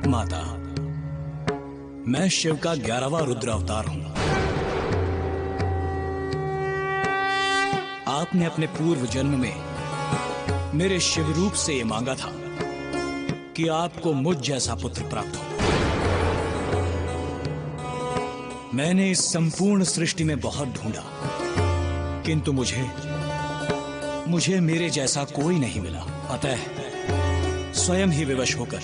माता, मैं शिव का 11वां रुद्र अवतार हूं। आपने अपने पूर्व जन्म में मेरे शिव रूप से यह मांगा था कि आपको मुझ जैसा पुत्र प्राप्त हो। मैंने इस संपूर्ण सृष्टि में बहुत ढूंढा, किंतु मुझे मेरे जैसा कोई नहीं मिला। अतः स्वयं ही विवश होकर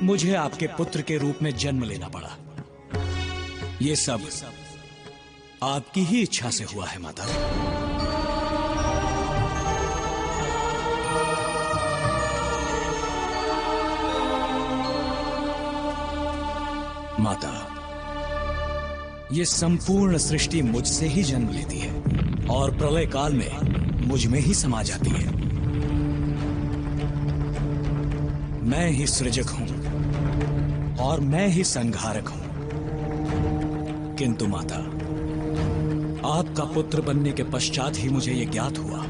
मुझे आपके पुत्र के रूप में जन्म लेना पड़ा। ये सब आपकी ही इच्छा से हुआ है माता। माता, ये संपूर्ण सृष्टि मुझसे ही जन्म लेती है और प्रलय काल में मुझ में ही समा जाती है। मैं ही सृजक हूं और मैं ही संहारक हूं। किंतु माता, आपका पुत्र बनने के पश्चात ही मुझे यह ज्ञात हुआ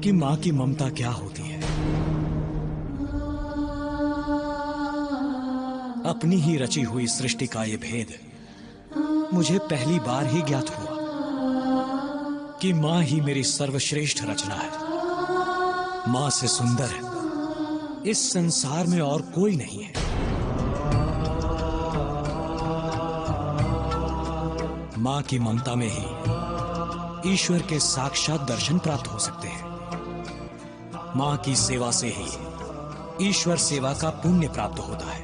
कि मां की ममता क्या होती है। अपनी ही रची हुई सृष्टि का यह भेद मुझे पहली बार ही ज्ञात हुआ कि मां ही मेरी सर्वश्रेष्ठ रचना है। मां से सुंदर इस संसार में और कोई नहीं है। मां की ममता में ही ईश्वर के साक्षात दर्शन प्राप्त हो सकते हैं। मां की सेवा से ही ईश्वर सेवा का पुण्य प्राप्त होता है।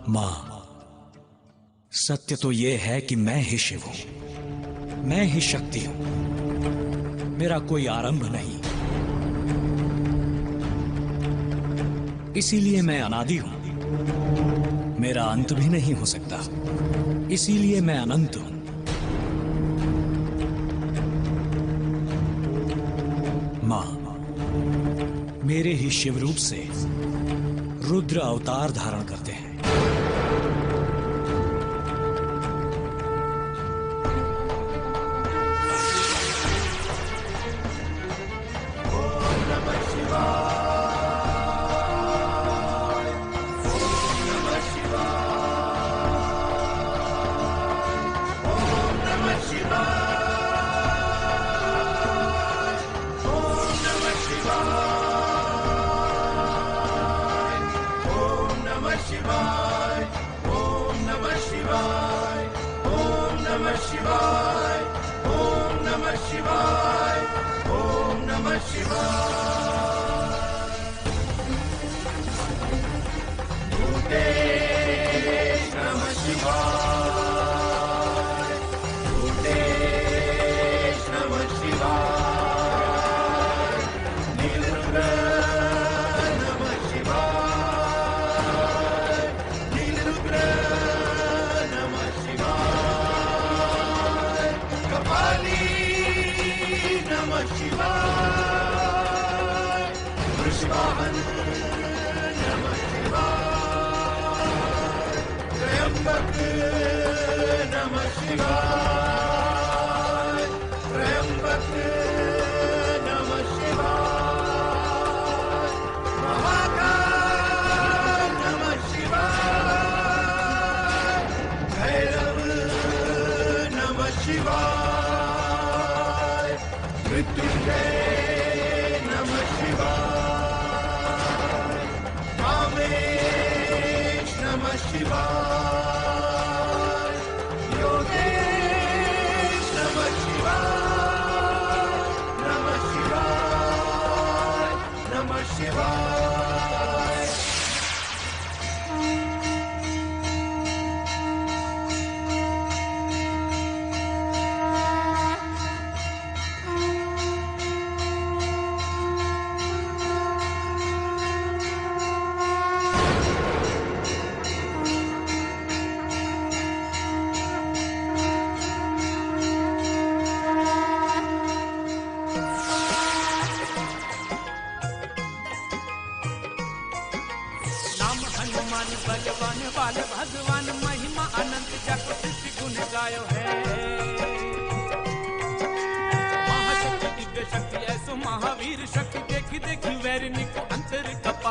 मां, सत्य तो यह है कि मैं ही शिव हूं, मैं ही शक्ति हूं। मेरा कोई आरंभ नहीं, इसीलिए मैं अनादि हूं। मेरा अंत भी नहीं हो सकता, इसीलिए मैं अनंत हूं। मां, मेरे ही शिव रूप से रुद्र अवतार धारण करते हैं।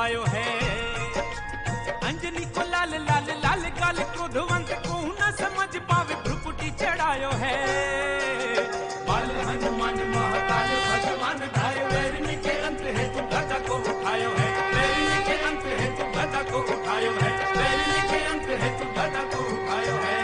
पायो है। अंजनी को लाल लाल लाल गाल क्रोधवंत को न समझ पावे भ्रुकुटी चढ़ायो है। बाल हनुमान महाकाल भगवान धाय वैरिणी के अंत है तू गदा को उठायो है। वैरिणी के अंत है तू गदा को उठायो है। वैरिणी के अंत है तू गदा को उठायो है।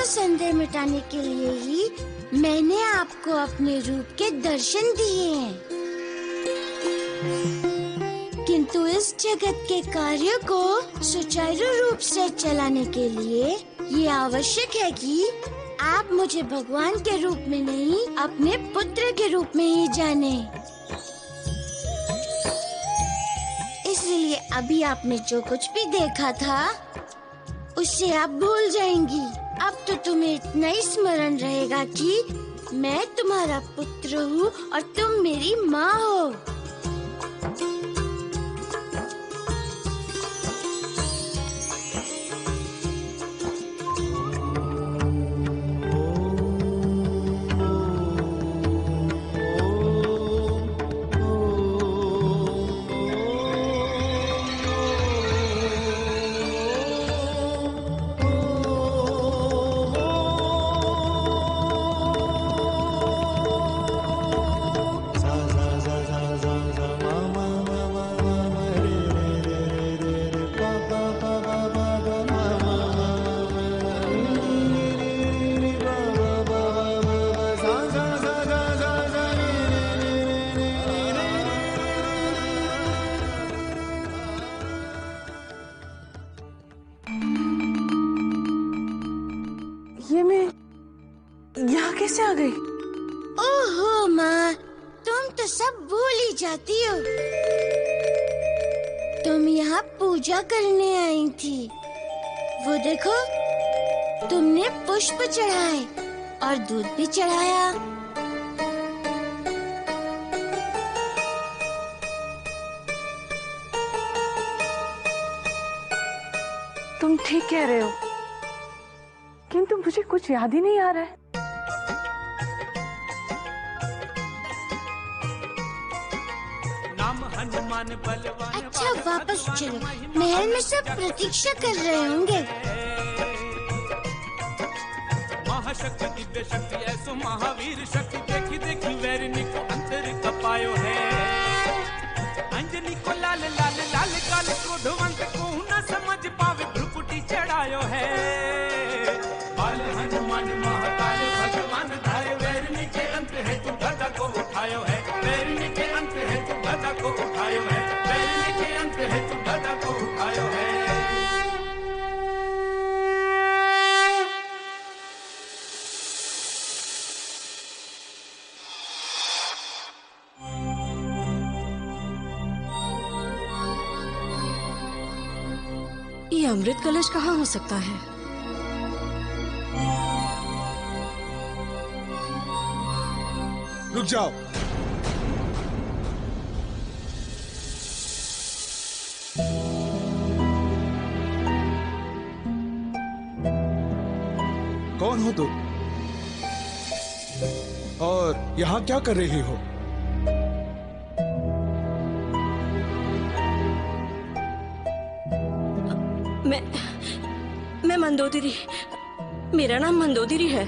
संदेह मिटाने के लिए ही मैंने आपको अपने रूप के दर्शन दिए हैं, किंतु इस जगत के कार्य को सुचारू रूप से चलाने के लिए ये आवश्यक है कि आप मुझे भगवान के रूप में नहीं अपने पुत्र के रूप में ही जाने। इसलिए अभी आपने जो कुछ भी देखा था उससे आप भूल जाएंगी। अब तो तुम्हें इतना ही स्मरण रहेगा कि मैं तुम्हारा पुत्र हूँ और तुम मेरी माँ हो। ये मैं यहाँ कैसे आ गई? ओहो माँ, तुम तो सब भूल ही जाती हो। तुम यहाँ पूजा करने आई थी। वो देखो, तुमने पुष्प चढ़ाए और दूध भी चढ़ाया। तुम ठीक कह रहे हो, किंतु मुझे कुछ याद ही नहीं आ रहा है। अच्छा वापस चलो, महल में सब प्रतीक्षा कर रहे होंगे। महाशक्ति दिव्य शक्ति ऐसो महावीर शक्ति देखी देखी वैरिणी को अंतर कपायो है। अंजनी को लाल लाल लाल गाल क्रोधवंत को न समझ पावे भ्रुकुटी चढ़ायो है। बाल हनुमान महाकाल भगवान धाय वैरिणी के अंत है तू गदा को उठायो है। वैरिणी के अंत है तू गदा को उठायो है। वैरिणी के अंत है तू गदा को उठायो है। ये अमृत कलश कहाँ हो सकता है? रुक जाओ। कौन हो तुम और यहाँ क्या कर रही हो? मैं मंदोदरी, मेरा नाम मंदोदरी है।